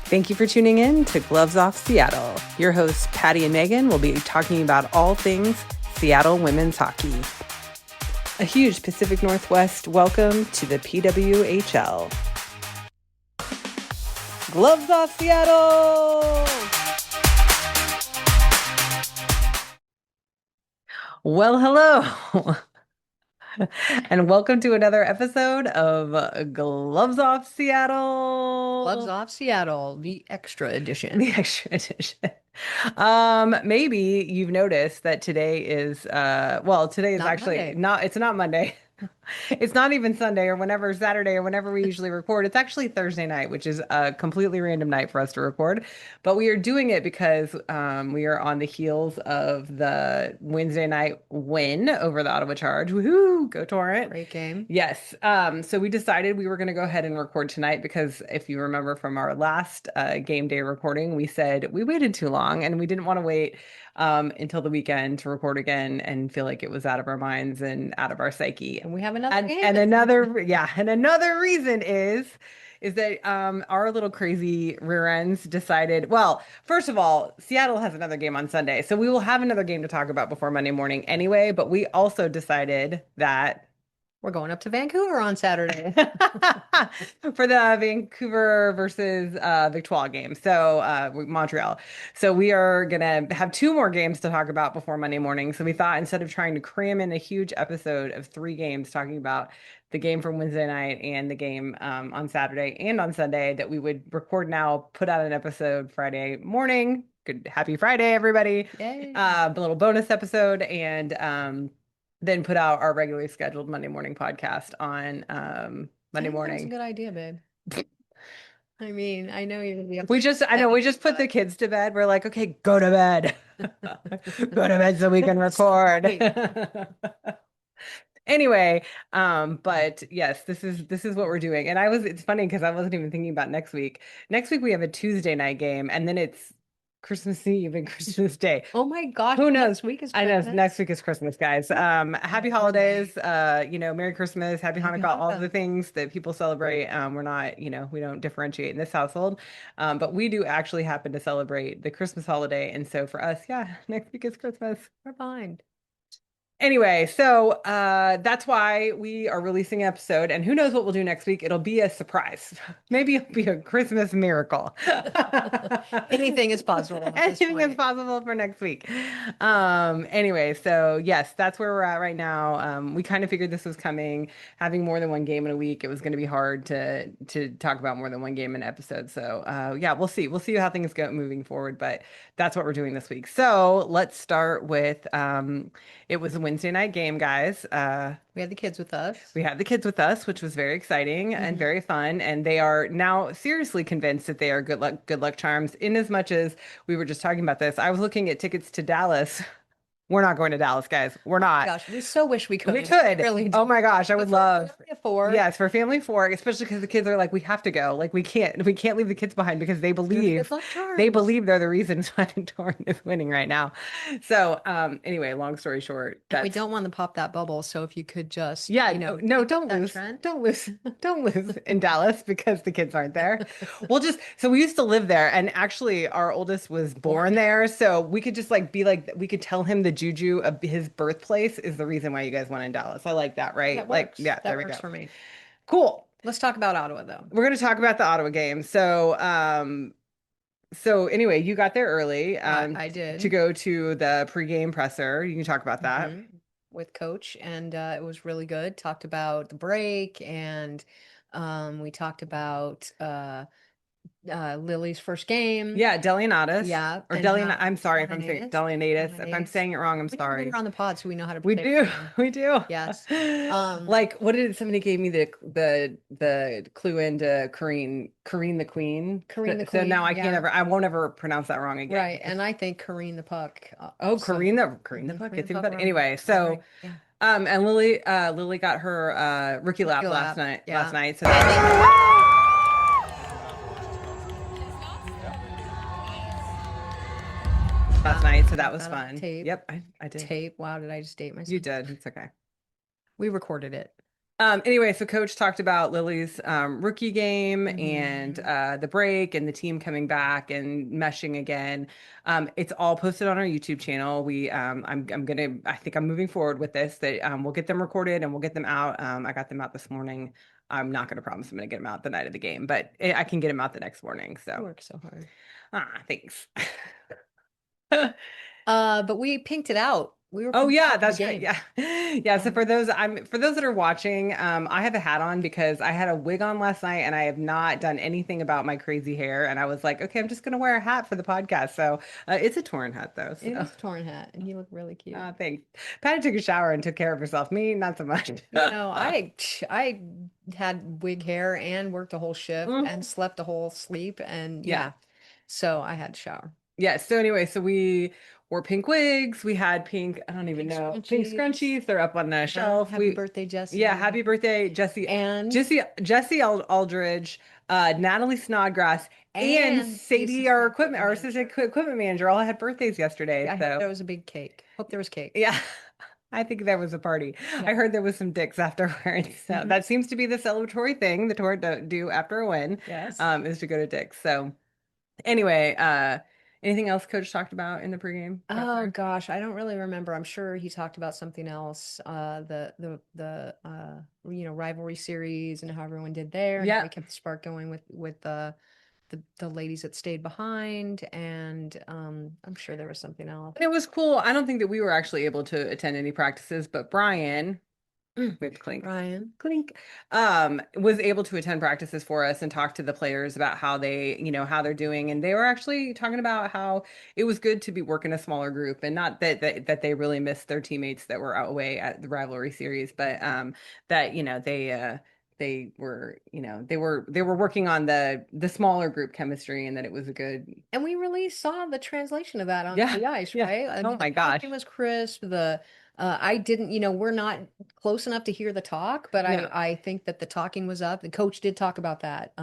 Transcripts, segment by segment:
Thank you for tuning in to Gloves Off Seattle. Your hosts, Patti and Meagan, will be talking about all things Seattle women's hockey. A huge Pacific Northwest welcome to the PWHL. Gloves Off Seattle! Well, hello. And welcome to another episode of Gloves Off Seattle. Gloves Off Seattle, the extra edition. The extra edition. Maybe you've noticed that today is today is Not actually Monday. it's not Monday. It's not even Sunday or whenever Saturday or whenever we usually record. It's actually Thursday night, which is a completely random night for us to record. But we are doing it because we are on the heels of the Wednesday night win over the Ottawa Charge. Woohoo! Go Torrent. Great game. Yes. So we decided we were going to go ahead and record tonight because if you remember from our last game day recording, we said we waited too long and we didn't want to wait until the weekend to record again and feel like it was out of our minds and out of our psyche. And we have another game. And another reason is that our little crazy rear ends decided, well, first of all, Seattle has another game on Sunday, so we will have another game to talk about before Monday morning anyway, but we also decided that we're going up to Vancouver on Saturday for the Vancouver versus Victoire game. So Montreal. So we are gonna have two more games to talk about before Monday morning. So we thought instead of trying to cram in a huge episode of 3 games talking about the game from Wednesday night and the game on Saturday and on Sunday, that we would record now, put out an episode Friday morning. Good, happy Friday, everybody. Yay. A little bonus episode and then put out our regularly scheduled Monday morning podcast on Monday morning. That's a good idea, babe. I mean, I know you're gonna be we just put the kids to bed. We're like, okay, go to bed. Go to bed so we can record. Anyway, but yes, this is what we're doing. And it's funny because I wasn't even thinking about next week. Next week we have a Tuesday night game and then it's Christmas Eve and Christmas Day. Oh my gosh. Who knows? Next week is I Christmas. know next week is Christmas, guys. Happy holidays. Merry Christmas, Happy Hanukkah, all the things that people celebrate. We're not, we don't differentiate in this household. But we do actually happen to celebrate the Christmas holiday. And so for us, yeah, next week is Christmas. We're behind. Anyway, so that's why we are releasing an episode, and who knows what we'll do next week. It'll be a surprise. Maybe it'll be a Christmas miracle. Anything is possible. Anything is possible for next week. Anyway, so yes, that's where we're at right now. We kind of figured this was coming. Having more than one game in a week, it was going to be hard to talk about more than one game in an episode. So yeah, we'll see. We'll see how things go moving forward, but that's what we're doing this week. So let's start with it was a Wednesday night game, guys. We had the kids with us. We had the kids with us, which was very exciting and very fun. And they are now seriously convinced that they are good luck charms. In as much as we were just talking about this, I was looking at tickets to Dallas. We're not going to Dallas, guys. We're not. Gosh, we so wish we could. We could. Really. Oh my gosh, I would love. For Yes, for family 4, especially because the kids are like, we have to go. Like we can't leave the kids behind because they believe they're the reason Torrent is winning right now. So anyway, long story short, we don't want to pop that bubble. So if you could just don't lose in Dallas because the kids aren't there. So we used to live there, and actually our oldest was born there, so we could just we could tell him the juju of his birthplace is the reason why you guys went in Dallas. I like that, right? That works. Yeah, there we works go. For me. Cool. Let's talk about Ottawa though. We're going to talk about the Ottawa game. So anyway, you got there early. I did. To go to the pregame presser. You can talk about that. With Coach, and it was really good. Talked about the break, and we talked about Lily's first game. Yeah, Delianatus. Yeah. Or I'm sorry if I'm saying Delianatus. If I'm saying it wrong, I'm sorry. We're on the pod, so we know how to We do. We do. Yes. What did somebody gave me the clue into Corrine the Queen? So now I won't ever pronounce that wrong again. Right. And I think Corrine the Puck. Corrine the Puck. It's even better. Anyway, so and Lily got her rookie lap last night. So last night, so that was fun. Tape. Yep, I did. Tape. Wow, did I just date myself? You did. It's okay. We recorded it. Anyway, so Coach talked about Lily's rookie game and Hmm. the break and the team coming back and meshing again. It's all posted on our YouTube channel. I think I'm moving forward with this. That we'll get them recorded and we'll get them out. I got them out this morning. I'm not going to promise I'm going to get them out the night of the game, but I can get them out the next morning. You So, work so hard. thanks. But we pinked it out. We were Oh pinked yeah, out for the that's right. game. Yeah. Yeah, so Um, for those that are watching, I have a hat on because I had a wig on last night and I have not done anything about my crazy hair and I was like, okay, I'm just gonna wear a hat for the podcast. So, it's a torn hat though. it So, is a torn hat, and you look really cute. thanks. Patty took a shower and took care of herself. Me, not so much. I had wig hair and worked a whole shift Mm. and slept a whole sleep, and Yeah. yeah, so I had to shower. Yeah. So anyway, so we wore pink wigs. We had pink, I don't even Pink know, pink scrunchies. scrunchies. They're up on the shelf. Happy birthday, Yeah, Jesse. happy birthday, And Jesse Aldridge, Natalie Snodgrass, and the Sadie, our assistant equipment, equipment our assistant manager. equipment manager, all had birthdays yesterday. I hope So there was a big cake. Hope there was cake. yeah, I think that was a party. Yeah. I heard there was some dicks afterwards. So Hmm. that seems to be the celebratory thing the tour do after a win, Yes. is to go to Dick's. So anyway, anything else Coach talked about in the pregame Oh presser? gosh, I don't really remember. I'm sure he talked about something else. Rivalry series and how everyone did there, and how Yeah. he kept the spark going with the ladies that stayed behind, and I'm sure there was something else. And it was cool. I don't think that we were actually able to attend any practices, but Brian, we have to clink, Ryan. clink, was able to attend practices for us and talk to the players about how how they're doing. And they were actually talking about how it was good to be working a smaller group and not that they really missed their teammates that were out away at the rivalry series, but that, they were working on the smaller group chemistry and that it was a good, And we really saw the translation of that on yeah, the ice, yeah. right? I Oh mean, the my gosh. passing was crisp. The I didn't, we're not close enough to hear the talk, but Yeah. I think that the talking was up. The coach did talk about that,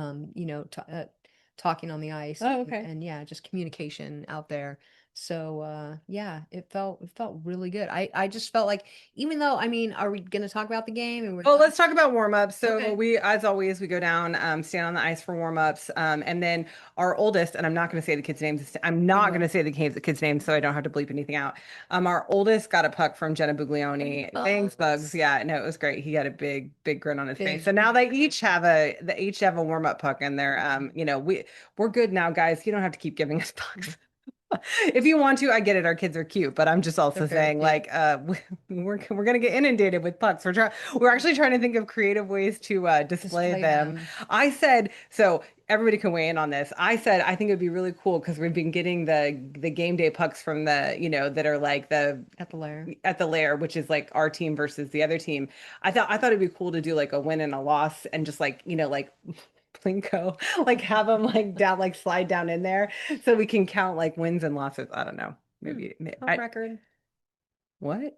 talking on the ice, Oh, okay. and yeah, just communication out there. So yeah, it felt really good. I just felt like, even though, I mean, are we gonna talk about the game and we're Oh, done? let's talk about warm-ups. So Okay. we, as always, we go down, stand on the ice for warm-ups. And then our oldest, and I'm not going to say the kids' names. I'm We not going to will. say the kids' names so I don't have to bleep anything out. Our oldest got a puck from Jenna Buglioni. Thanks, Bugs. Bugs. Yeah, no, it was great. He got a big, big grin on his face. So Big. now they each have a warm-up puck and they're, we're good now, guys. You don't have to keep giving us pucks. If you want to, I get it. Our kids are cute, but I'm just They're also very saying cute. like we're gonna get inundated with pucks. We're actually trying to think of creative ways to display Display them. them I said so. Everybody can weigh in on this. I said I think it would be really cool because we've been getting the game day pucks from the that are like the at the lair. at the lair, which is like our team versus the other team. I thought it'd be cool to do like a win and a loss and just like like Plinko, like have them like down, like slide down in there so we can count like wins and losses. I don't know. Hmm. Maybe Home record. what? Did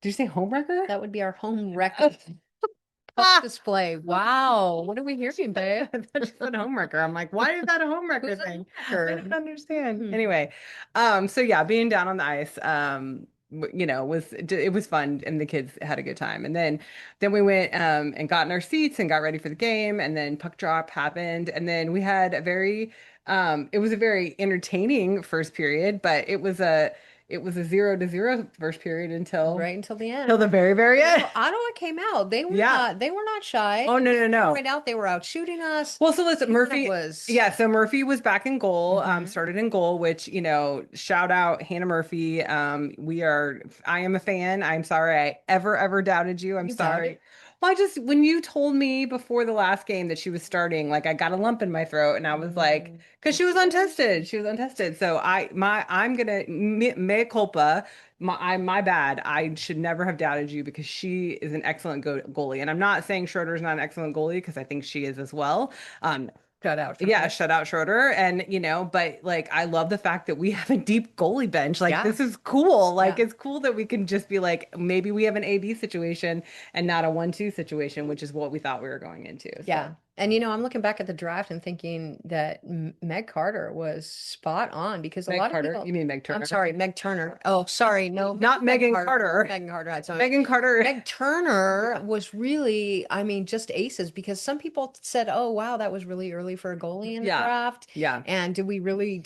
you say home wrecker? That would be our home record puck Ah, display. Wow. What are we hearing, babe? I thought you said home wrecker. I'm like, why is that a home wrecker Who's a thing? home I don't record? understand. Hmm. Anyway, so yeah, being down on the ice, it was fun and the kids had a good time. And then we went and got in our seats and got ready for the game. And then puck drop happened. And then we had it was a very entertaining first period, but it was a 0-0 first period until Right until the till end. the very, very end. Ottawa came out. Yeah. They were not shy. Oh, no, They no, came no. right out. They were out shooting us. Well, so listen, Even it Murphy, was. yeah, so Murphy was back in goal, Hmm. started in goal, which, shout out Hannah Murphy. I am a fan. I'm sorry I ever doubted you. I'm You doubted? sorry. Well, when you told me before the last game that she was starting, like I got a lump in my throat and I was like, because she was untested. She was untested. So I'm gonna, mea culpa. My bad. I should never have doubted you because she is an excellent goalie. And I'm not saying Schroeder's not an excellent goalie because I think she is as well. Um, Shut out. yeah, Schroeder. shut out Schroeder. And, but like, I love the fact that we have a deep goalie bench. Like, Yeah. this is cool. Like, Yeah. it's cool that we can just be like, maybe we have an A-B situation and not a 1-2 situation, which is what we thought we were going into. So, Yeah. And I'm looking back at the draft and thinking that Meg Carter was spot on because a Meg lot of Carter. people, You mean Meg I'm Turner? sorry, Meg Turner. Oh, sorry, no, Not Meg Megan Carter. Carter. Megan Carter had some. Megan Carter. Meg Turner was really, I mean, just aces because some people said, "Oh, wow, that was really early for a goalie in the Yeah. draft." Yeah. And did we really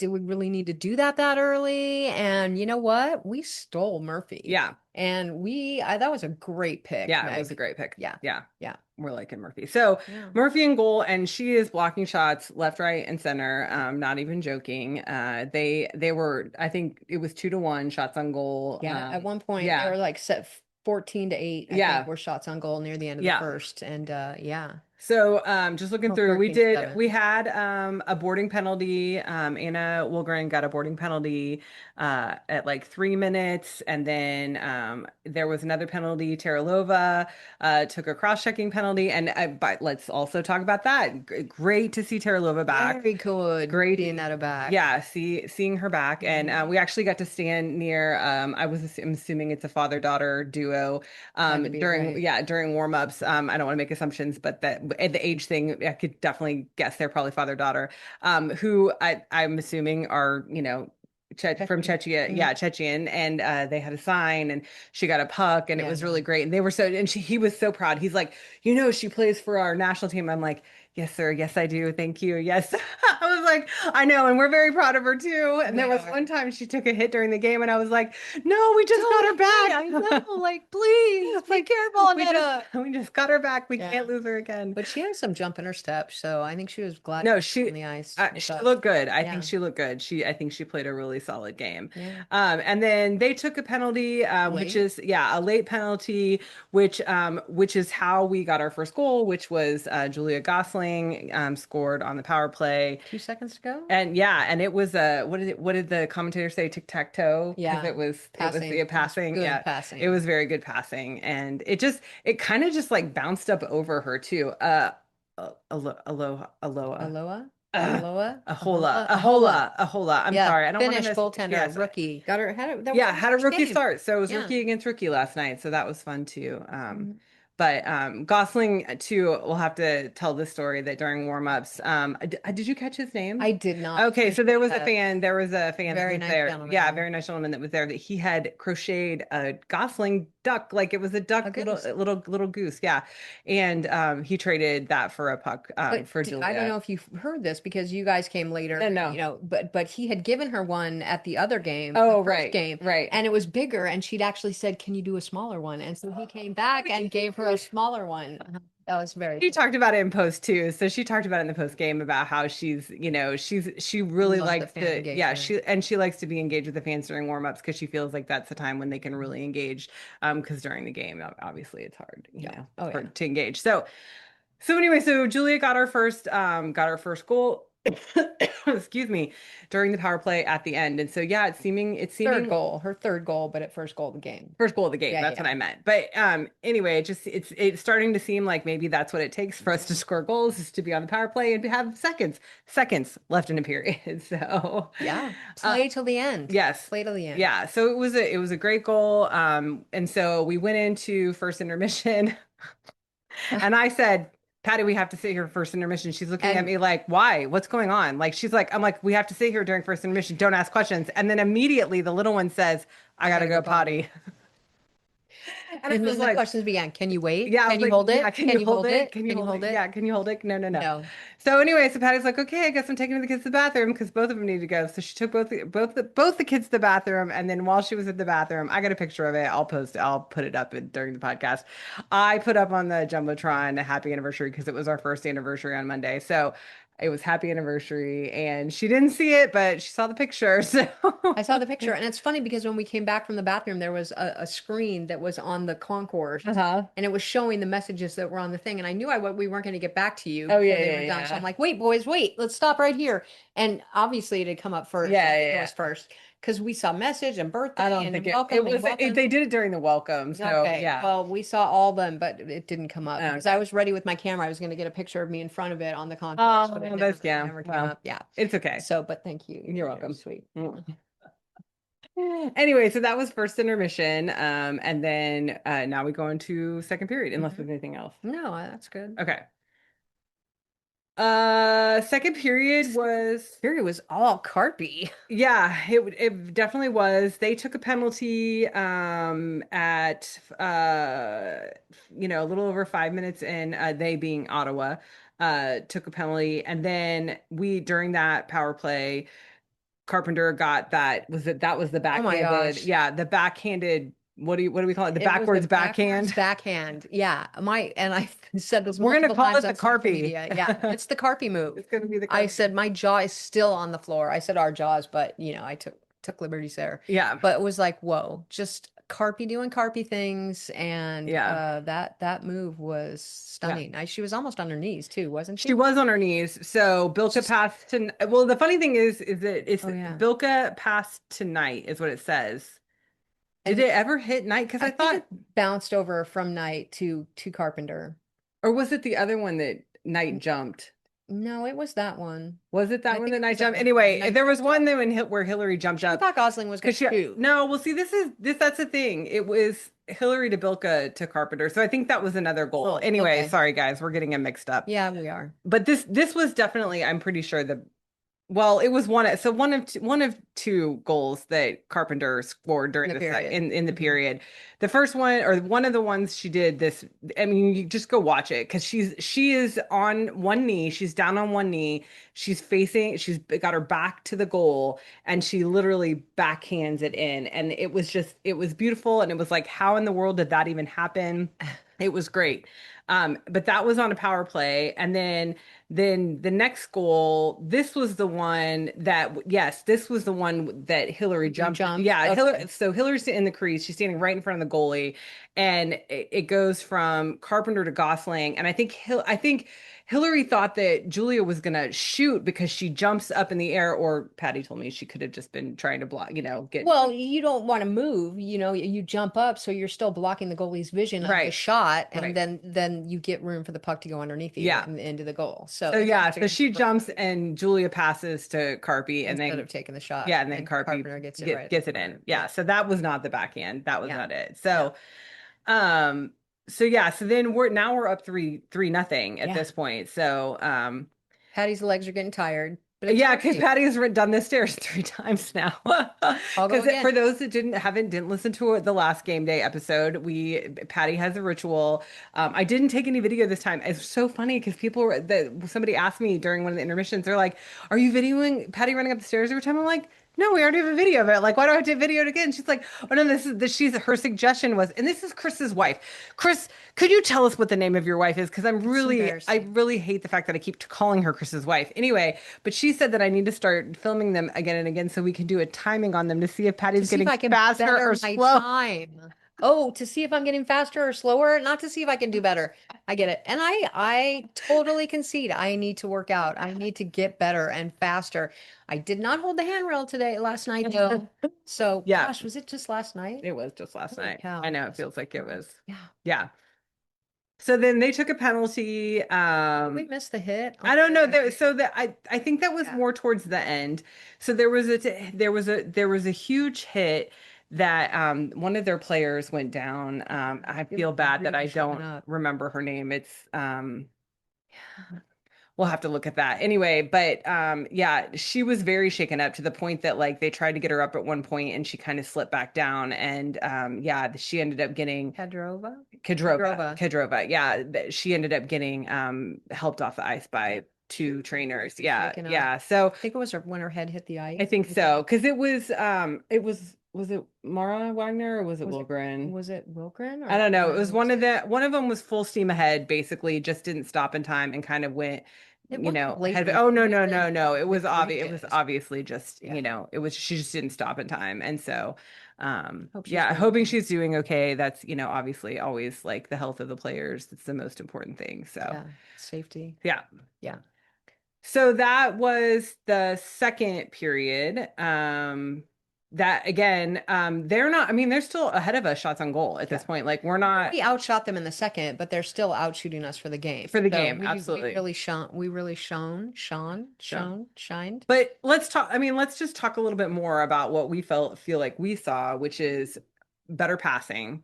need to do that early? And you know what? We stole Murphy, Yeah. and that was a great pick, Yeah. It was a Meg. great pick. Yeah, Yeah. yeah, We're liking Murphy. So yeah. Murphy in goal, and she is blocking shots left, right, and center. Not even joking. They were, I think it was 2-1 shots on goal. Yeah, at one point they Yeah. were like set 14-8, I think, Yeah. were shots on goal near the end of the Yeah. first. And yeah. So just looking Oh, through, 14-7. we had a boarding penalty. Anna Wilgren got a boarding penalty at like 3 minutes, and then there was another penalty. Terralova took a cross-checking penalty, and but let's also talk about that. Great to see Terralova back. Very good seeing Great. that back. Yeah, seeing her back, and Mhm. we actually got to stand near. I'm assuming it's a father-daughter duo. Had to be During right. during warm-ups. I don't want to make assumptions, but that at the age thing, I could definitely guess they're probably father-daughter. Who I'm assuming are from Catchy. Czechia, Mhm. yeah, Chechen, and they had a sign, and she got a puck, and it Yeah, was really great, and they were so, and he was so proud. He's like, she plays for our national team. I'm like, yes, sir. Yes, I do. Thank you. Yes. I was like, I know. And we're very proud of her too. And we there was are. one time she took a hit during the game and I was like, no, we just got Don't her hit. I back. know. Like, please It's be like, careful, we just, Netta. we just got her back. We Yeah. can't lose her again. But she has some jump in her step, so I think she was glad to No, be on the ice with she us. looked good. I think Yeah. she looked good. I think she played a really solid game. Yeah. And then they took a penalty, which Late. is a late penalty, which is how we got our first goal, which was Julia Gosling scored on the power play. 2 seconds to go. And and it was what did the commentator say? Tic-tac-toe? Because Yeah. it was Passing. the It was passing. good Yeah, it passing. was very good passing. And it kind of just like bounced up over her too. Aloha. Aloha? Uh, Aloha? Ahola, Ahola? Ahola. Ahola, Ahola. I'm Yeah. sorry. I don't want to Finnish miss. goaltender, Yes. rookie. That was Yeah, her had a first rookie game. start. So it was Yeah. rookie against rookie last night. So that was fun too. Mhm. But Gosling too, we'll have to tell the story that during warm-ups, did you catch his name? I did not. Okay, I so should have. there was a fan that Very was nice there. Yeah, gentleman. very nice gentleman that was there that he had crocheted a Gosling duck, like it was a A duck, goose. little goose. Yeah. And he traded that for a puck But for I don't Julia. know if you've heard this because you guys came No, later, no. but he had given her one at the other game, the Oh, first right, game, right. and it was bigger, and she'd actually said, "Can you do a smaller one?" And so he came back and gave her a smaller one. That was very She sweet. talked about it in post too. So she talked about it in the post game about how she really Love the likes fan engagement. she likes to be engaged with the fans during warm-ups because she feels like that's the time when they can really engage. Because during the game, obviously it's hard, Yeah. Oh yeah. to engage. So anyway, so Julia got her first goal, excuse me, during the power play at the end. And so yeah, it's Third seeming goal, her third goal, but at first goal of the game. first goal of the game. Yeah, That's what yeah. I meant. But anyway, it's starting to seem like maybe that's what it takes for us to score goals is to be on the power play and to have seconds left in a period. So Yeah. uh, Play till the end. yes. Play till the end. Yeah, so it was a great goal. And so we went into first intermission and I said, Patty, we have to sit here first intermission. She's looking at And me like, why? What's going on? Like she's like, I'm like, we have to sit here during first intermission. Don't ask questions. And then immediately the little one says, I I gotta gotta go go potty. potty. And I And was then the like, questions began. Can you wait? yeah, I was Can you like, hold yeah, it? can you Can you hold hold it? it? Can you Can you hold hold it? it? Yeah, can you hold it? No, no, no. No. So anyway, so Patty's like, okay, I guess I'm taking the kids to the bathroom because both of them need to go. So she took both the kids to the bathroom, and then while she was at the bathroom, I got a picture of it. I'll put it up during the podcast. I put up on the Jumbotron a happy anniversary because it was our first anniversary on Monday. So it was happy anniversary, and she didn't see it, but she saw the picture. So I saw the picture, and it's funny because when we came back from the bathroom, there was a screen that was on the concourse, uh-huh. and it was showing the messages that were on the thing. And I knew we weren't going to get back to you Oh before yeah, they yeah, were done. So I'm yeah. like, wait, boys, wait, let's stop right here. And obviously, it had come up first. Yeah, yeah, It yeah. was first because we saw message and I birthday don't think and it welcome and was welcome. they did it during the welcome. So Okay, yeah. well, we saw all of them, but it didn't come up because I Okay. was ready with my camera. I was going to get a picture of me in front of it on the concourse, but Oh, that's it yeah. never came Well, up. Yeah. it's okay. So, but thank you. You're You're very welcome. sweet. Mm. Anyway, so that was first intermission. And then now we go into second period, unless Mhm. there's anything else. No, that's good. Okay. Second period was, Fury was all carpy. yeah, it definitely was. They took a penalty at a little over 5 minutes in, they being Ottawa, took a penalty, and then we during that power play, Carpenter got that was the Oh my backhanded, gosh. yeah, the backhanded, what do we call it? The It was a backwards backwards backhand. backhand. Yeah. And I've said this We're gonna multiple call times it the on social Carpy. media. Yeah. It's the carpy move. It's gonna be the I Carpy. said my jaw is still on the floor. I said our jaws, but I took liberties there. Yeah, But it was like, whoa, just carpy doing carpy things, and yeah, that move was yeah. stunning. She was almost on her knees too, wasn't She she? was on her knees. So Bilka Just passed to, well, the funny thing is that it's oh yeah. Bilka passed tonight is what it says. Did And it ever hit night? Because I I think thought, it bounced over from Knight to Carpenter. or was it the other one that Knight N- jumped? No, it was that one. Was it that I one think that it Knight was that jumped? one. Yeah, Anyway, Knight there was jumped one up. that where Hillary jumped I up thought Gosling was going because to she, shoot. no, well, see, that's the thing. It was Hillary to Bilka to Carpenter. So I think that was another goal. Oh, Anyway, okay. sorry guys, we're getting them mixed up. Yeah, we are. But this was definitely, I'm pretty sure, well, it was one of two goals that Carpenter scored In during the the set period. in the Hmm. period. The first one, or one of the ones she did this, I mean, you just go watch it because she is on one knee, she's down on one knee, she's got her back to the goal, and she literally backhands it in. And it was beautiful, and it was like, how in the world did that even happen? It was great. But that was on a power play, and then the next goal, this was the one that, yes, this was the one that Hillary You jumped. jumped. Yeah, Hillary. Okay. So Hillary's in the crease. She's standing right in front of the goalie, and it goes from Carpenter to Gosling. And I think Hillary thought that Julia was gonna shoot because she jumps up in the air, or Patty told me she could have just been trying to block, get Well, you don't want to move, you jump up, so you're still blocking the goalie's vision of the right, shot, and right. then you get room for the puck to go underneath you Yeah. and into the goal. So So it's yeah, actually so a she great jumps move and Julia passes to Carpy, and instead then of taking the shot, yeah, and then and Carpy Carpenter gets it right at gets the it in. corner. Yeah, Yeah. so that was not the backhand. That was Yeah. not it. No. Um, so yeah, so then we're up 3-0 at Yeah. this point. So Patty's legs are getting tired, but it's yeah, because okay. Patty's done the stairs 3 times now. I'll go Because again. for those that didn't listen to the last game day episode, Patty has a ritual. I didn't take any video this time. It's so funny because somebody asked me during one of the intermissions, they're like, "Are you videoing Patty running up the stairs every time?" I'm like, "No, we already have a video of it. Like, why do I have to video it again?" She's like, "Oh no, her suggestion was," and this is Chris's wife. Chris, could you tell us what the name of your wife is? Because It's I embarrassing. really hate the fact that I keep calling her Chris's wife. Anyway, but she said that I need to start filming them again and again so we can do a timing on them to see if To Patty's see if getting I can faster better or my slow. time. Oh, to see if I'm getting faster or slower, not to see if I can do better. I get it. And I totally concede. I need to work out. I need to get better and faster. I did not hold the handrail last night though. So, Yeah, gosh, was it just last night? it was just last Holy night. I cow. know it feels like it was. Yeah. Yeah. So then they took a penalty. Did we miss the hit on I don't know. the I think that was yeah. more towards the end. So there was a huge hit that one of their players went down. I It was feel bad that really I shaken don't up. remember her name. It's we'll have to look at that. Anyway, but yeah, she was very shaken up to the point that like they tried to get her up at one point and she kind of slipped back down, and yeah, she ended up getting Kadrova? Kedrova. Kadrova. Kedrova. Yeah, she ended up getting helped off the ice by two trainers. Yeah, Shaken up. yeah. So I think it was when her head hit the I ice. think so because was it Mara Wagner or was it Was it Wilgren? was it Wilgren I or don't know. am It I was one of them was full steam ahead, basically, just didn't stop in time and kind of went, It wasn't head. blatant. Oh It no, was no, like no, no. It was obvious. It was egregious. obviously just, Yeah. it was she just didn't stop in time. And so Hope she's yeah, doing hoping okay. she's doing okay. That's, obviously always like the health of the players. That's the most important thing. So Yeah. Safety. yeah. Yeah. So that was the second period. That again, they're not, I mean, they're still ahead of us shots on goal at this Yeah. point. Like we're not We outshot them in the second, but they're still outshooting us for the game. for the So game, we absolutely. really So, shined. but let's talk, I mean, let's just talk a little bit more about what we feel like we saw, which is better passing.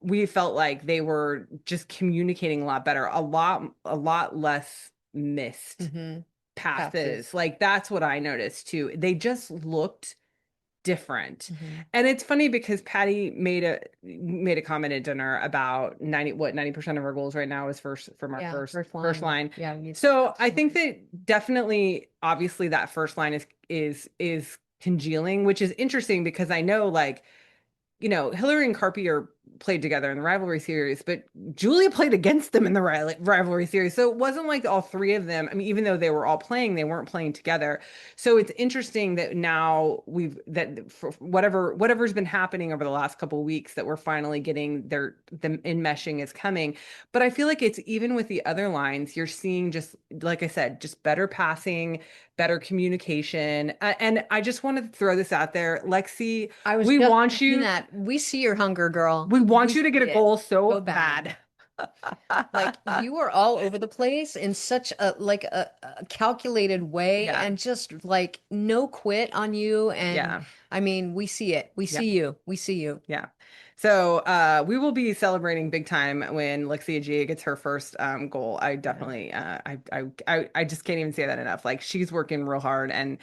We felt like they were just communicating a lot better, a lot less missed Hmm. passes. Passes. Like that's what I noticed too. They just looked different. Hmm. And it's funny because Patty made a comment at dinner about 90% of our goals right now is first from our Yeah, first first line. line. Yeah, we need So I first think line. that definitely obviously that first line is congealing, which is interesting because I know like Hillary and Carpy are played together in the rivalry series, but Julia played against them in the rivalry series. So it wasn't like all three of them. I mean, even though they were all playing, they weren't playing together. So it's interesting that now that for whatever's been happening over the last couple of weeks that we're finally getting them enmeshing is coming. But I feel like it's even with the other lines, you're seeing just like I said, just better passing, better communication. And I just want to throw this out there, Lexi. I was We just want thinking you that. We see your hunger, girl. we want We you to get see a it goal so so bad. bad. Like you are all over the place in such a calculated way Yeah. and just like no quit on you. And Yeah. I mean, we see it. We Yeah. see you. We see you. Yeah. So we will be celebrating big time when Lexia Gia gets her first goal. I Yeah. definitely I just can't even say that enough. Like she's working real hard and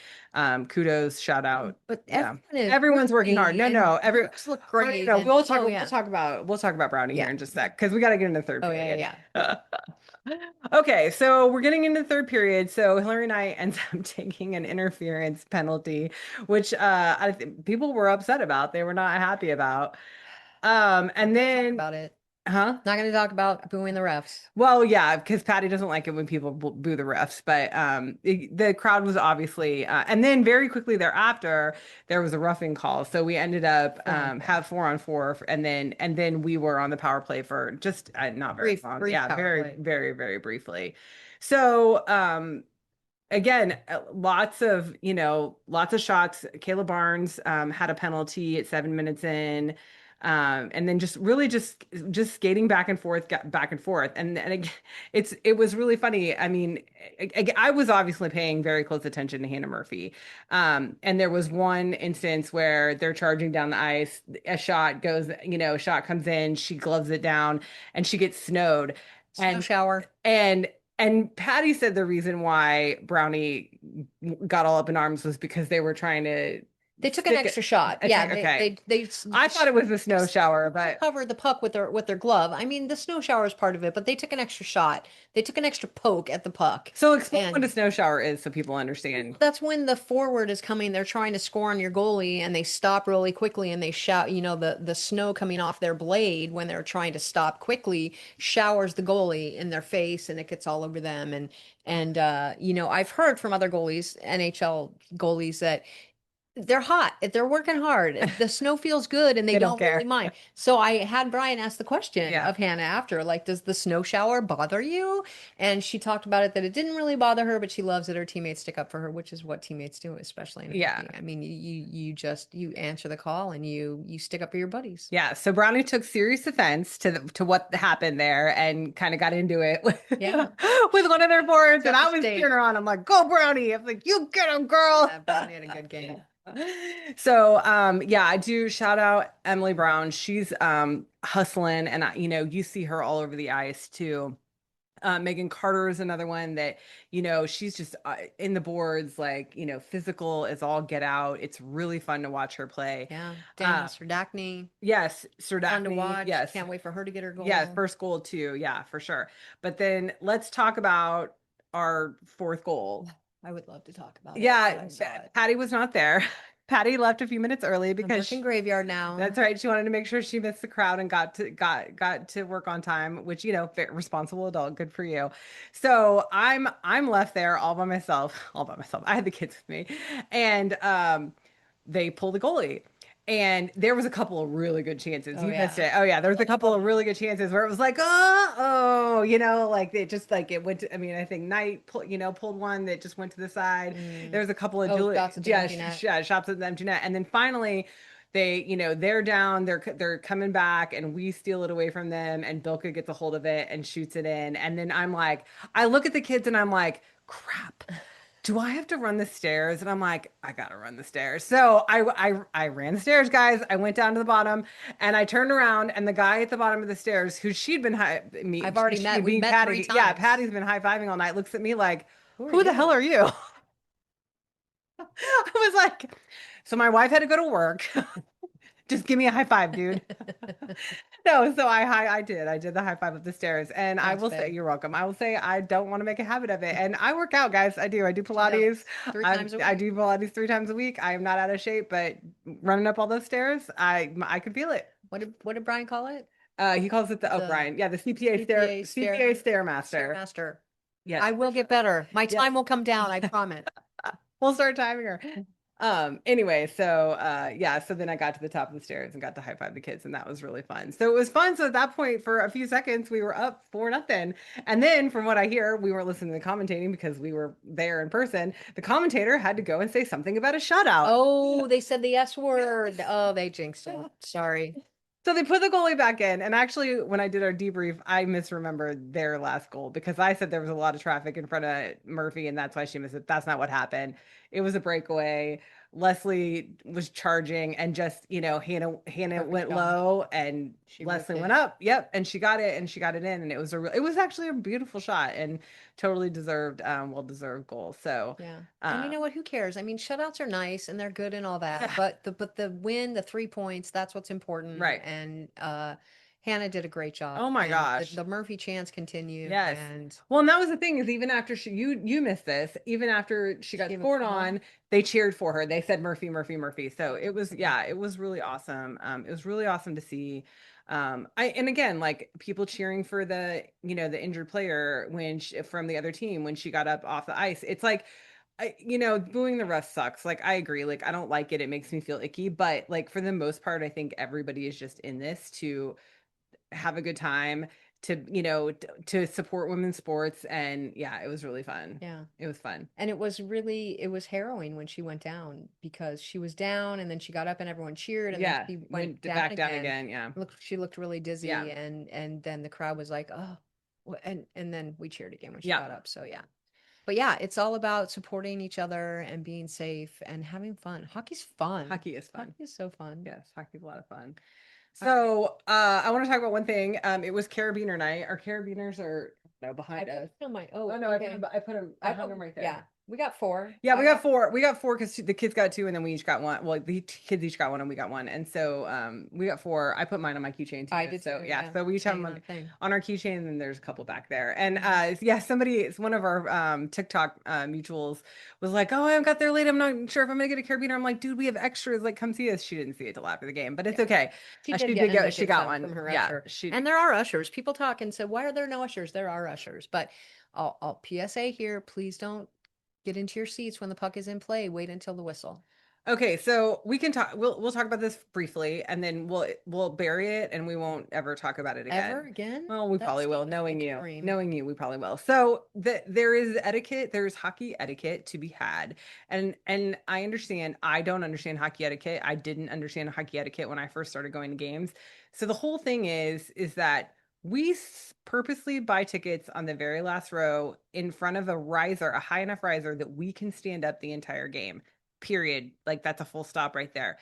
kudos, shout out. But Yeah. everyone is Everyone's working hard. working No, and no, looks look oh, no, great. no, And oh yeah. we'll talk about Brownie here Yeah. in just a sec because we got to get into the third Oh yeah, period. yeah, Okay, so we're getting into the third period. So Hillary and I ends up taking an interference penalty, which I think people were upset about. They were not happy about. Not And gonna talk then, about it. huh? Not gonna talk about booing the refs. Well, yeah, because Patty doesn't like it when people boo the refs, but the crowd was obviously, and then very quickly thereafter, there was a roughing call, so we ended up 4-on-4. have 4-on-4, and then we were on the power play for just not very Brief, long, brief yeah, power very play. very very briefly. So again, lots of shots. Kayla Barnes had a penalty at 7 minutes in. And then just really just skating back and forth, back and forth. And again, it was really funny. I mean, I was obviously paying very close attention to Hannah Murphy. And there was one instance where they're charging down the ice, a shot comes in, she gloves it down, and she gets snowed. Snow And shower. and and Patty said the reason why Brownie got all up in arms was because they were trying to They took an stick extra it. shot. Yeah, Okay. they I thought it was the snow shower, but covered the puck with their glove. I mean, the snow shower is part of it, but they took an extra shot. They took an extra poke at the puck. so explain what a And snow shower is so people understand. that's when the forward is coming, they're trying to score on your goalie and they stop really quickly and they shout, the snow coming off their blade when they're trying to stop quickly showers the goalie in their face and it gets all over them. And I've heard from other goalies, NHL goalies, that they're hot. If they're working hard, the snow feels good and they They don't don't really care. mind. So I had Brian ask the question Yeah. of Hannah after, like, does the snow shower bother you? And she talked about it that it didn't really bother her, but she loves that her teammates stick up for her, which is what teammates do, especially in Yeah. hockey. I mean, you answer the call and you stick up for your buddies. Yeah, so Brownie took serious offense to what happened there and kind of got into it with, Yeah. with one of their boards, and Set the I was stage. cheering her on. I'm like, "Go Brownie!" I'm like, "You get him, girl." Yeah, Brian had a good game. So yeah, I do shout out Emily Brown. She's hustling, and you see her all over the ice too. Megan Carter is another one that, she's just in the boards, like, physical is all get out. It's really fun to watch her play. Yeah. Danielle Uh, Serdachny, yes, Sir fun to Daphne. watch. Yes. Can't wait for her to get her Yes, goal. first goal too. Yeah, for sure. But then let's talk about our fourth goal. I would love to talk about it, but Yeah, I saw it. Patty was not there. Patty left a few minutes early I'm because working graveyard now. that's right. She wanted to make sure she missed the crowd and got to work on time, which, responsible adult, good for you. So I'm left there all by myself, all by myself. I had the kids with me, and they pulled the goalie. And there was a couple of really good chances. Oh You missed yeah. it. Oh yeah, there was a couple of really good chances where it was like, like it just like it went to, I mean, I think Knight pulled one that just went to the side. There Mm. was a couple of Oh, shots at the empty net. shots at the empty net. And then finally they're down, they're coming back and we steal it away from them and Bilka gets a hold of it and shoots it in. And then I look at the kids and I'm like, crap. do I have to run the stairs? And I'm like, I gotta run the stairs. So I ran the stairs, guys. I went down to the bottom and I turned around and the guy at the bottom of the stairs, who she'd been I've already met. she We've being met three Patty, yeah, times. Patty's been high-fiving all night, looks at me like, Who are who the hell you? are you? I was like, so my wife had to go to work. Just give me a high five, dude. No, so I did. I did the high five up the stairs. And I Thanks, will say, babe. you're welcome. I will say I don't want to make a habit of it. And I work out, guys. I do. I do She Pilates. does three I times a I week. do Pilates 3 times a week. I am not out of shape, but running up all those stairs, I could feel it. What did Brian call it? He calls it the The Brian. Yeah, the CPA CPA Stairmaster. Stairmaster. Yes, I for will get sure. better. My Yes. time will come down, I promise. We'll start timing her. Anyway, so yeah, so then I got to the top of the stairs and got to high five the kids, and that was really fun. So it was fun. So at that point, for a few seconds, we were up 4-0. And then from what I hear, we weren't listening to the commentating because we were there in person. The commentator had to go and say something about a shutout. Oh, they said the S word. Oh, they jinxed it. Sorry. So they put the goalie back in. And actually, when I did our debrief, I misremembered their last goal because I said there was a lot of traffic in front of Murphy, and that's why she missed it. That's not what happened. It was a breakaway. Leslie was charging, and just, Hannah Perfect went shot. low, and She ripped Leslie it. went up. Yep, and she got it, and she got it in, and it was actually a beautiful shot and totally deserved, well deserved goal. So, Yeah. And you um, know what? Who cares? I mean, shutouts are nice and they're good and all that, yeah, but the win, the 3 points, that's what's important. right. And Hannah did a great job. Oh my And gosh. the Murphy chants continue. Yes. And Well, and that was the thing is even after you missed this, even after she she got gave a scored call. on, they cheered for her. They said Murphy, Murphy, Murphy. So it was, Mhm. yeah, it was really awesome. It was really awesome to see. And again, like people cheering for the injured player from the other team when she got up off the ice. It's like, booing the ref sucks. Like I agree. Like I don't like it. It makes me feel icky. But like for the most part, I think everybody is just in this to have a good time, to support women's sports. And yeah, it was really fun. Yeah. It was fun. And it was harrowing when she went down because she was down and then she got up and everyone cheered and then Yeah, she went went down back down again. again. Yeah. She looked really Yeah. dizzy and then the crowd was like, "Oh." And then we cheered again when she Yeah. got up. So yeah. But yeah, it's all about supporting each other and being safe and having fun. Hockey's fun. Hockey is fun. Hockey is so fun. Yes, hockey's a lot of fun. All right. So I want to talk about one thing. It was carabiner night. Our carabiners are no I behind put us. it on my, Oh oh, no, okay. I hung them right there. Yeah, we got four. Yeah, I we got got, four. We got four because the kids got two, and then we each got one. Well, kids each got one, and we got one, and so we got four. I put mine on my keychain I too. did So too. yeah, Yeah. so we each have Hanging them on the thing. on our keychain, and then there's a couple back there. And Mhm. yeah, it's one of our TikTok mutuals was like, "Oh, I got there late. I'm not sure if I'm gonna get a carabiner." I'm like, "Dude, we have extras. Like, come see us." She didn't see it till after the game, but it's Yeah. okay. She did She get did an get. She admission got from one. her Yeah, usher. she. And there are ushers. People talk and say, why are there no ushers? There are ushers. But I'll PSA here, please don't get into your seats when the puck is in play. Wait until the whistle. Okay, so we can talk. We'll talk about this briefly, and then we'll bury it, and we won't ever talk about it Ever again. again? Well, we That probably will. seems extreme. Knowing you, we probably will. So there is etiquette. There's hockey etiquette to be had, and I understand. I don't understand hockey etiquette. I didn't understand hockey etiquette when I first started going to games. So the whole thing is that purposely buy tickets on the very last row in front of a riser, a high enough riser that we can stand up the entire game, period. Like that's a full stop right there.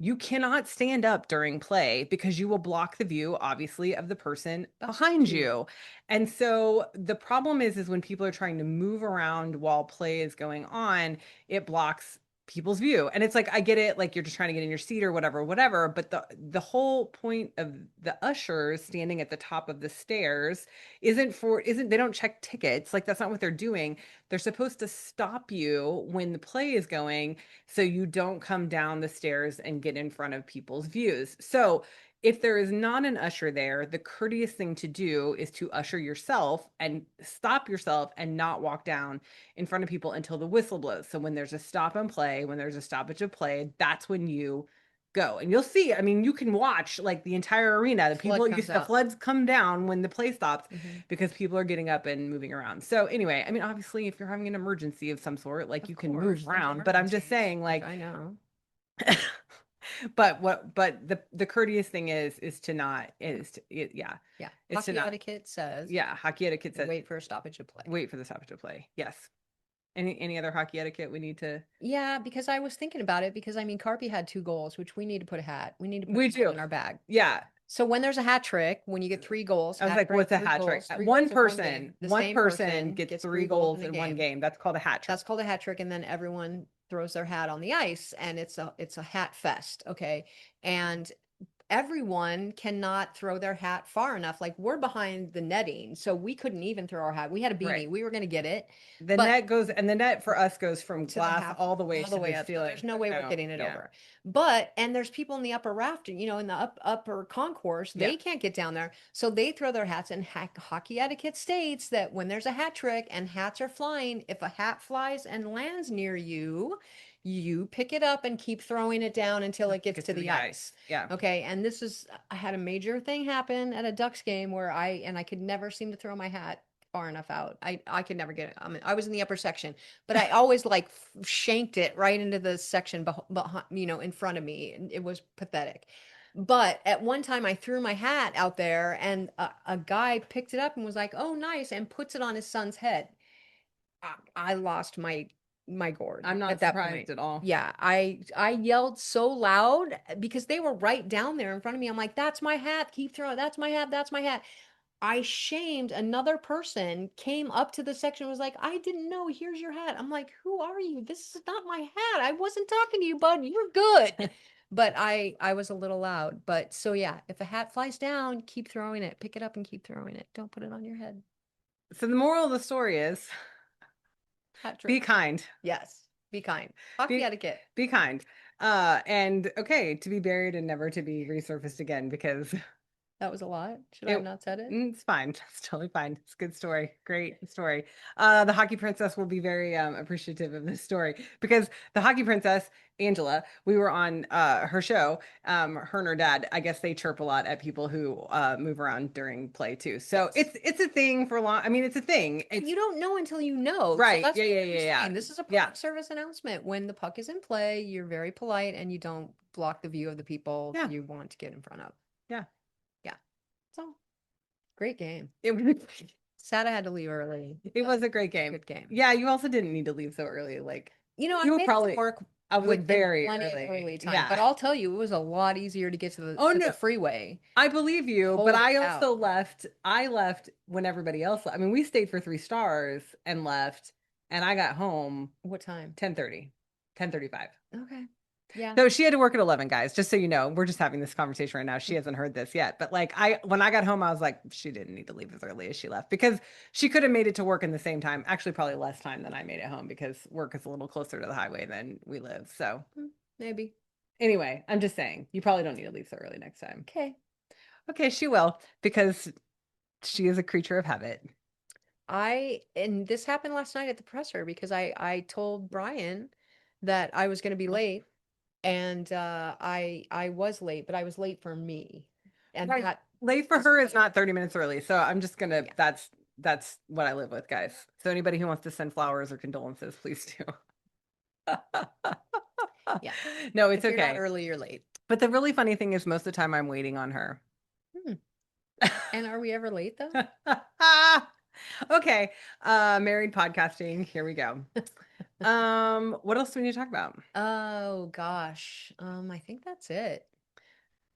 You cannot stand up during play because you will block the view, obviously, of the person That's behind true. you. And so the problem is when people are trying to move around while play is going on, it blocks people's view. And it's like, I get it, like you're just trying to get in your seat or whatever, but the whole point of the ushers standing at the top of the stairs isn't they don't check tickets. Like that's not what they're doing. They're supposed to stop you when the play is going so you don't come down the stairs and get in front of people's views. So if there is not an usher there, the courteous thing to do is to usher yourself and stop yourself and not walk down in front of people until the whistle blows. So when there's a stop and play, when there's a stoppage of play, that's when you go. And you'll see, I mean, you can watch like the entire arena. Flood comes The out. floods come down when the play stops Hmm. because people are getting up and moving around. So anyway, I mean, obviously, if you're having an emergency of some sort, like Of you can move course, there's around. But I'm just emergencies, saying, which like, I know. but the courteous thing is to not is to, yeah, Yeah. it's to Hockey not etiquette says yeah. Hockey etiquette says wait for a stoppage of play. wait for the stoppage to play. Yes. Any other hockey etiquette we need to? Yeah, because I was thinking about it because I mean Carpi had 2 goals, which we need to put a hat. We need to put We a hat do. in our bag. Yeah. So when there's a hat trick, when you get 3 goals, I was hat like, trick, what's a three hat trick? goals, three One goals in one person, game. The one same person person gets gets three 3 goals goals in a in one game. game. That's called a hat trick. That's called a hat trick, and then everyone throws their hat on the ice, and it's a hat fest, okay? And everyone cannot throw their hat far enough. Like we're behind the netting, so we couldn't even throw our hat. We had a Right. beanie. We were going to get it, The but net goes, and the net for us goes from to the glass half all the way all the to way the up. So ceiling. there's no way we're So, getting it yeah. over. But and there's people in the upper rafter, in the upper concourse, Yeah. they can't get down there. So they throw their hats and hockey etiquette states that when there's a hat trick and hats are flying, if a hat flies and lands near you, you pick it up and keep throwing it down until it gets Gets to to the the ice. ice. Yeah. Okay, and I had a major thing happen at a Ducks game where I could never seem to throw my hat far enough out. I could never get it. I mean, I was in the upper section, but I always like shanked it right into the section behind, in front of me. And it was pathetic. But at one time, I threw my hat out there, and a guy picked it up and was like, "Oh, nice," and puts it on his son's head. I lost my gourd I'm at not that surprised point. at all. Yeah, I yelled so loud because they were right down there in front of me. I'm like, "That's my hat. Keep throwing. That's my hat. That's my hat." I shamed another person, came up to the section, was like, "I didn't know. Here's your hat." I'm like, "Who are you? This is not my hat. I wasn't talking to you, bud. You're good." But I was a little loud. But so yeah, if a hat flies down, keep throwing it. Pick it up and keep throwing it. Don't put it on your head. So the moral of the story is Hat be trick. kind. Yes. Be kind. Hockey Be etiquette. be kind. And okay, to be buried and never to be resurfaced again because That was a lot. Should I it have not said it? it's fine. It's totally fine. It's a good story. Great story. The hockey princess will be very appreciative of this story because the hockey princess, Angela, we were on her show. Her and her dad, I guess they chirp a lot at people who move around during play too. So Yes. it's a thing for long. I mean, it's a thing. You It's don't know until you know. So right. that's Yeah, what yeah, I'm yeah, yeah. saying. This is a Yeah. public service announcement. When the puck is in play, you're very polite and you don't block the view of the people Yeah. you want to get in front of. Yeah. Yeah. So great game. It was Sad I had to leave early, it but was a great game. good game. Yeah, you also didn't need to leave so early. Like I you were made it to probably work I was like within very plenty of early. early time, Yeah. but I'll tell you, it was a lot easier to get to the Oh to the no, freeway. I believe you, but Holy I cow. also left. I left when everybody else left. I mean, we stayed for 3 stars and left, and I got home What time? 10:30, 10:35. Okay. Yeah. So she had to work at 11, guys, just so you know. We're just having this conversation right now. She hasn't heard this yet. But like when I got home, I was like, she didn't need to leave as early as she left because she could have made it to work in the same time. Actually, probably less time than I made it home because work is a little closer to the highway than we live. So Maybe. anyway, I'm just saying, you probably don't need to leave so early next time. Okay. Okay, she will because she is a creature of habit. And this happened last night at the presser because I told Brian that I was going to be late, and I was late, but I was late for me, and Right. that Late for her is not 30 minutes early. So I'm just gonna yeah, that's what I live with, guys. So anybody who wants to send flowers or condolences, please do. yeah. No, it's If you're not okay. early, you're late. But the really funny thing is most of the time I'm waiting on her. Hmm. And are we ever late though? Okay. Married podcasting. Here we go. What else do we need to talk about? Oh gosh. I think that's it.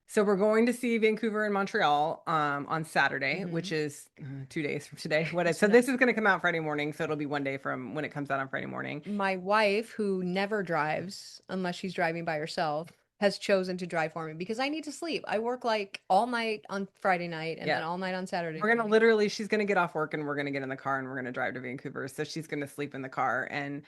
So we're going to see Vancouver and Montreal on Saturday, which Hmm. is 2 days from today. So So this is going to come out Friday morning, so it'll be one day from when it comes out on Friday morning. my wife, who never drives unless she's driving by herself, has chosen to drive for me because I need to sleep. I work like all night on Friday night and Yeah. then all night on Saturday We're gonna night. literally, she's gonna get off work and we're gonna get in the car and we're gonna drive to Vancouver. So she's gonna sleep in the car and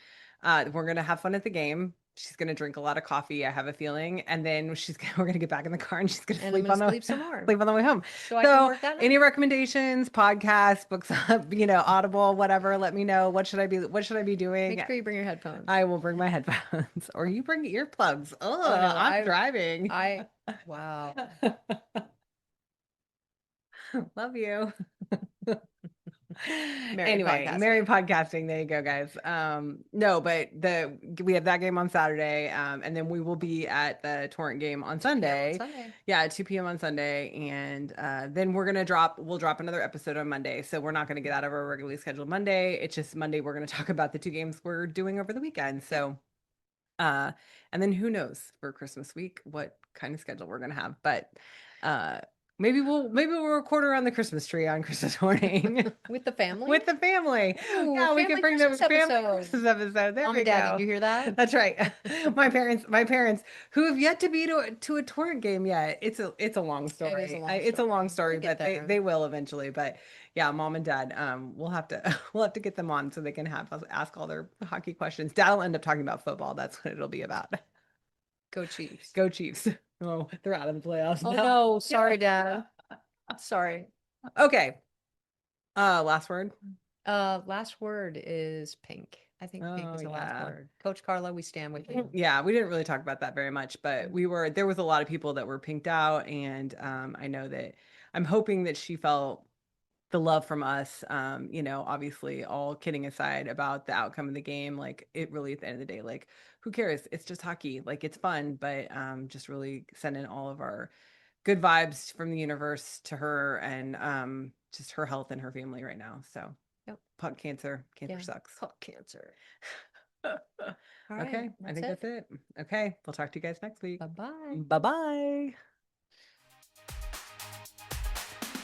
we're gonna have fun at the game. She's gonna drink a lot of coffee, I have a feeling, and then we're gonna get back in the car and she's gonna And I'm sleep gonna on the sleep some more. sleep on the way home. So I can So work that any night. recommendations, podcasts, books, Audible, whatever, let me know. What should I be doing? Make sure you bring your headphones. I will bring my headphones or you bring earplugs. Oh Oh, no, I'm driving. I, wow. Love you. Anyway, podcasting. merry podcasting. There you go, guys. No, but we have that game on Saturday, and then we will be at the Torrent game on Sunday. Yeah, at 2 p.m. on Sunday, and then we'll drop another episode on Monday. So we're not going to get out of our regularly scheduled Monday. It's just Monday we're going to talk about the two games we're doing over the weekend. So, and then who knows for Christmas week what kind of schedule we're going to have, but maybe we'll record around the Christmas tree on Christmas morning with the family. With the family. Ooh, yeah, we can bring the family Christmas episode. There Mom we and Dad, go. did you hear that? That's right. My parents, who have yet to be to a Torrent game yet. It's a long story. It's a long story, but they will eventually. But yeah, Mom and Dad, we'll have to get them on so they can have us ask all their hockey questions. Dad will end up talking about football. That's what it'll be about. Go Chiefs. Go Chiefs. Oh, they're out of the playoffs. Oh no, sorry, Dad. Sorry. Okay. Last word. Last word is pink. I think pink is the last word. Coach Carla, we stand with you. Yeah, we didn't really talk about that very much, but there was a lot of people that were pinked out, and I know that I'm hoping that she felt the love from us. Obviously, all kidding aside about the outcome of the game, like it really at the end of the day, like who cares? It's just hockey. Like it's fun, but just really sending all of our good vibes from the universe to her, and just her health and her family right now. So puck cancer sucks. Puck cancer. Okay, I think that's it. Okay, we'll talk to you guys next week. Bye-bye. Bye-bye.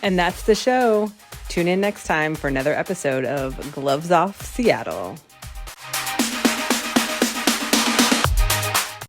And that's the show. Tune in next time for another episode of Gloves Off Seattle.